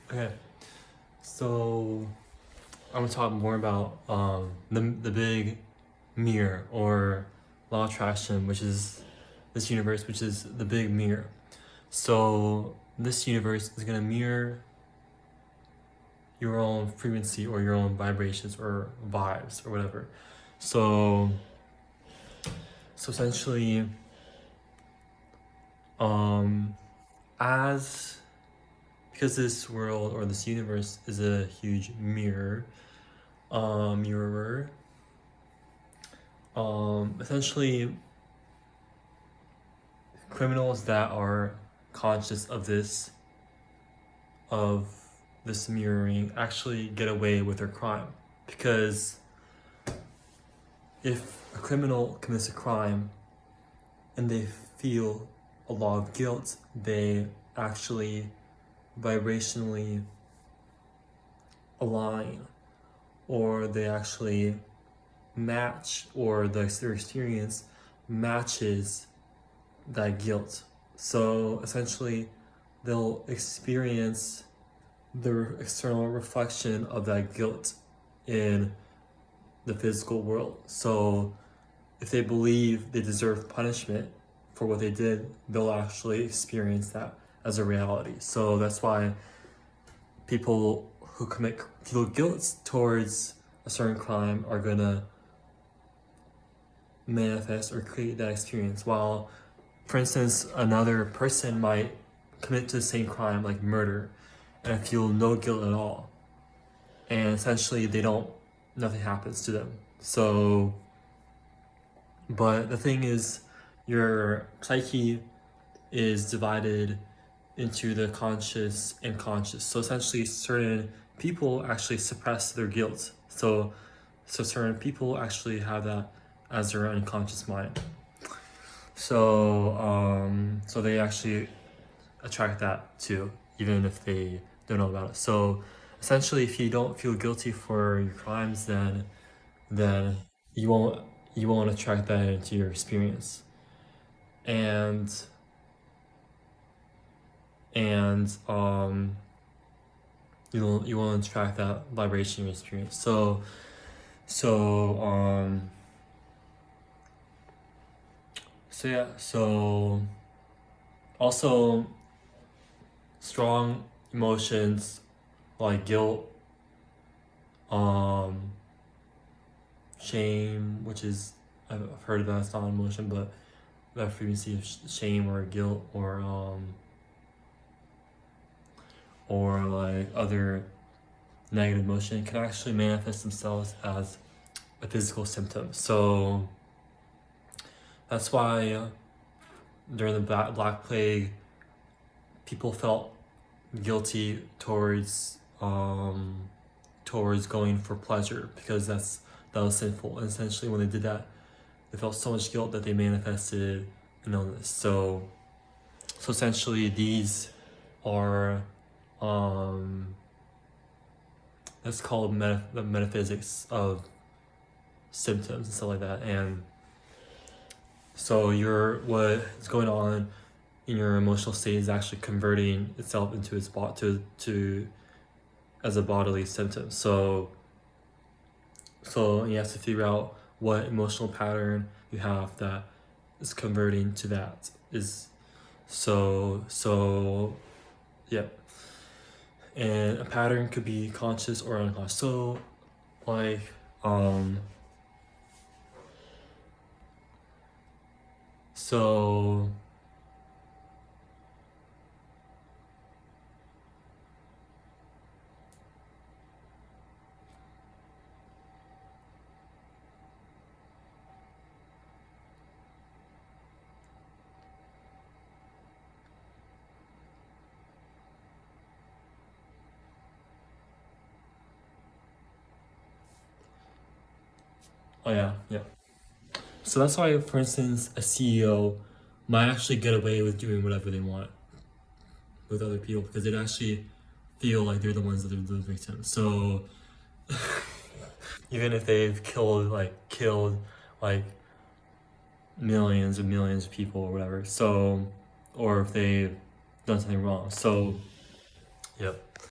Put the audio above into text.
Okay, so I'm gonna talk more about the big mirror or law of attraction, which is this universe, which is the big mirror. So this universe is gonna mirror your own frequency or your own vibrations or vibes or whatever. So essentially, um, as because this world or this universe is a huge mirror. Essentially, criminals that are conscious of this mirroring actually get away with their crime, because if a criminal commits a crime and they feel a lot of guilt, they actually vibrationally align, or they actually match, or their experience matches that guilt. So essentially, they'll experience the external reflection of that guilt in the physical world. So if they believe they deserve punishment for what they did, they'll actually experience that as a reality. So that's why people who feel guilt towards a certain crime are gonna manifest or create that experience, while, for instance, another person might commit to the same crime, like murder, and feel no guilt at all, and essentially nothing happens to them. So, but the thing is, your psyche is divided into the conscious and conscious. So essentially, certain people actually suppress their guilt. So certain people actually have that as their unconscious mind. So they actually attract that too, even if they don't know about it. So essentially, if you don't feel guilty for your crimes, then you won't you won't attract that into your experience, and and you won't attract that vibration in your experience. So um so yeah. So also, strong emotions like guilt, um, shame, which is, I've heard that it's not an emotion, but that frequency of shame or guilt, or like other negative emotion can actually manifest themselves as a physical symptom. So that's why during the Black Plague, people felt guilty towards going for pleasure, because that was sinful. And essentially, when they did that, they felt so much guilt that they manifested an illness. So essentially, these are that's called the metaphysics of symptoms and stuff like that. And so what's going on in your emotional state is actually converting itself into its to as a bodily symptom. So you have to figure out what emotional pattern you have that is converting to that. Yeah. And a pattern could be conscious or unconscious. So like so oh yeah. So that's why, for instance, a CEO might actually get away with doing whatever they want with other people, because they actually feel like they're the ones that are the victims. So even if they've killed like millions and millions of people or whatever, or if they've done something wrong. So yep.